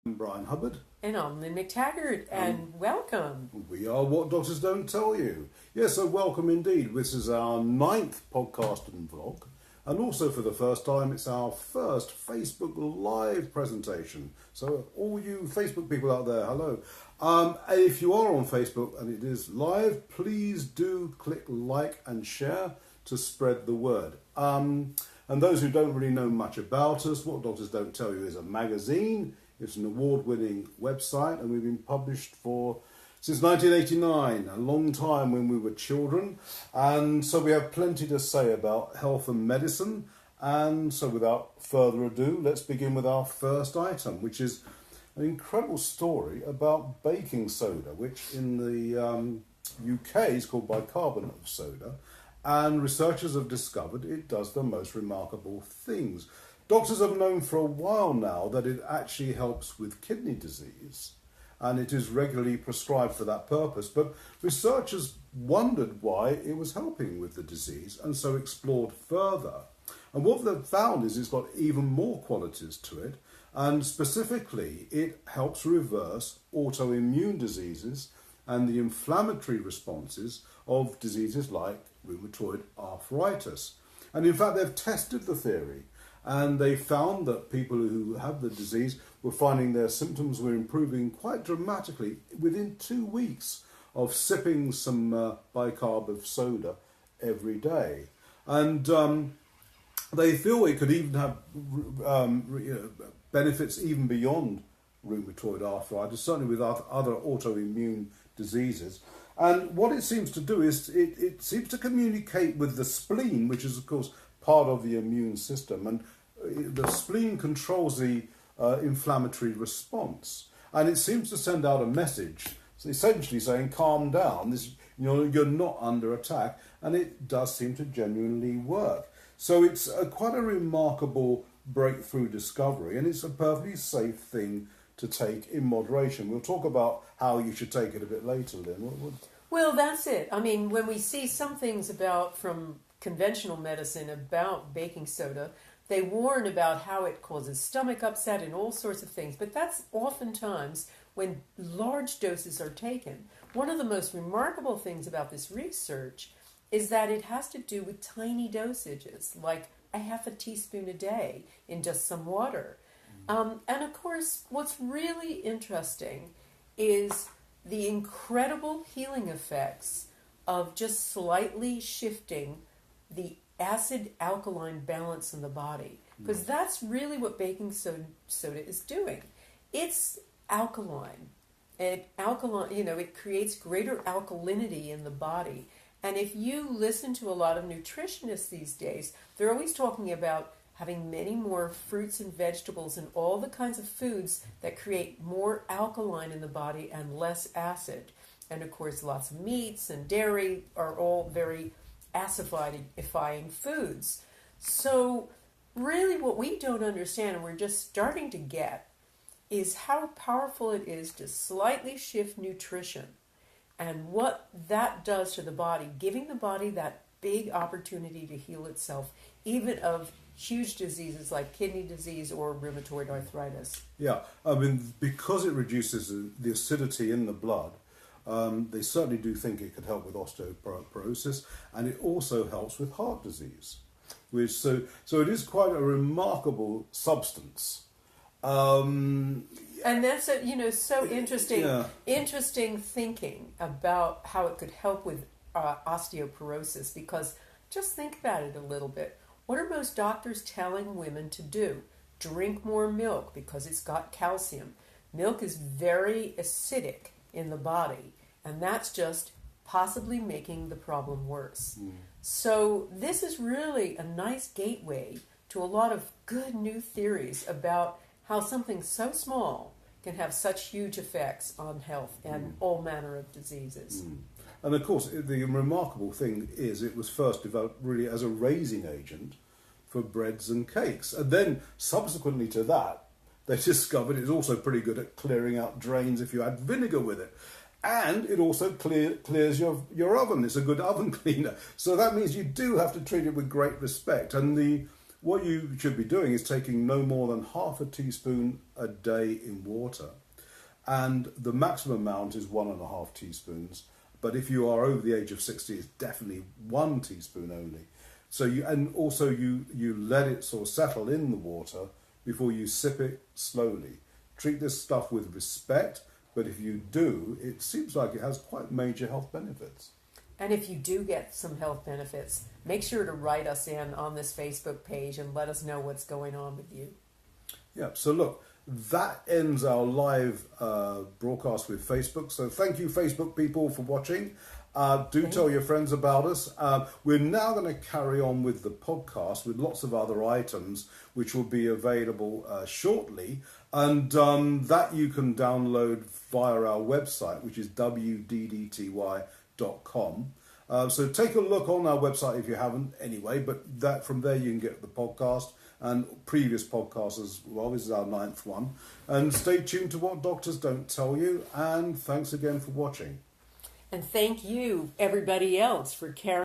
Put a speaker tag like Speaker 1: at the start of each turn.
Speaker 1: I'm Bryan Hubbard.
Speaker 2: And I'm Lynne McTaggart, and welcome.
Speaker 1: We are What Doctors Don't Tell You. Yes, so welcome indeed. This is our 9th podcast and vlog. And also for the first time, it's our first Facebook Live presentation. So all you Facebook people out there, hello. If you are on Facebook and it is live, please do click like and share to spread the word. And those who don't really know much about us, What Doctors Don't Tell You is a magazine. It's an award-winning website, and we've been published since 1989, a long time when we were children. And so we have plenty to say about health and medicine. And so without further ado, let's begin with our first item, which is an incredible story about baking soda, which in the UK is called bicarbonate of soda. And researchers have discovered it does the most remarkable things. Doctors have known for a while now that it actually helps with kidney disease, and it is regularly prescribed for that purpose. But researchers wondered why it was helping with the disease, and so explored further. And what they've found is it's got even more qualities to it, and specifically it helps reverse autoimmune diseases and the inflammatory responses of diseases like rheumatoid arthritis. And in fact, they've tested the theory. And they found that people who have the disease were finding their symptoms were improving quite dramatically within 2 weeks of sipping some bicarb of soda every day. And they feel it could even have benefits even beyond rheumatoid arthritis, certainly with other autoimmune diseases. And what it seems to do is it seems to communicate with the spleen, which is, of course, part of the immune system, and the spleen controls the inflammatory response, and it seems to send out a message, essentially saying, calm down, you're not under attack, and it does seem to genuinely work. So it's quite a remarkable breakthrough discovery, and it's a perfectly safe thing to take in moderation. We'll talk about how you should take it a bit later, Lynne.
Speaker 2: Well, that's it. I mean, when we see some things from conventional medicine about baking soda, they warn about how it causes stomach upset and all sorts of things, but that's oftentimes when large doses are taken. One of the most remarkable things about this research is that it has to do with tiny dosages, like a half a teaspoon a day in just some water. And of course, what's really interesting is the incredible healing effects of just slightly shifting the acid-alkaline balance in the body, because that's really what baking soda is doing. It's alkaline. It creates greater alkalinity in the body. And if you listen to a lot of nutritionists these days, they're always talking about having many more fruits and vegetables and all the kinds of foods that create more alkaline in the body and less acid. And of course, lots of meats and dairy are all very acidifying foods. So really what we don't understand, and we're just starting to get, is how powerful it is to slightly shift nutrition and what that does to the body, giving the body that big opportunity to heal itself, even of huge diseases like kidney disease or rheumatoid arthritis.
Speaker 1: Yeah, I mean, because it reduces the acidity in the blood, they certainly do think it could help with osteoporosis, and it also helps with heart disease. So it is quite a remarkable substance.
Speaker 2: And that's so interesting.
Speaker 1: Yeah.
Speaker 2: Interesting thinking about how it could help with osteoporosis, because just think about it a little bit. What are most doctors telling women to do? Drink more milk because it's got calcium. Milk is very acidic in the body, and that's just possibly making the problem worse. So this is really a nice gateway to a lot of good new theories about how something so small can have such huge effects on health and all manner of diseases.
Speaker 1: And of course, the remarkable thing is it was first developed really as a raising agent for breads and cakes. And then subsequently to that, they discovered it's also pretty good at clearing out drains if you add vinegar with it. And it also clears your oven. It's a good oven cleaner. So that means you do have to treat it with great respect. And the what you should be doing is taking no more than half a teaspoon a day in water. And the maximum amount is 1.5 teaspoons. But if you are over the age of 60, it's definitely 1 teaspoon only. So you let it sort of settle in the water before you sip it slowly. Treat this stuff with respect, but if you do, it seems like it has quite major health benefits.
Speaker 2: And if you do get some health benefits, make sure to write us in on this Facebook page and let us know what's going on with you.
Speaker 1: Yeah, so look, that ends our live broadcast with Facebook. So thank you, Facebook people, for watching. Do tell your friends about us. We're now going to carry on with the podcast with lots of other items, which will be available shortly. And that you can download via our website, which is wddty.com. So take a look on our website if you haven't anyway, but that from there you can get the podcast and previous podcasts as well. This is our 9th one. And stay tuned to What Doctors Don't Tell You. And thanks again for watching.
Speaker 2: And thank you, everybody else, for carrying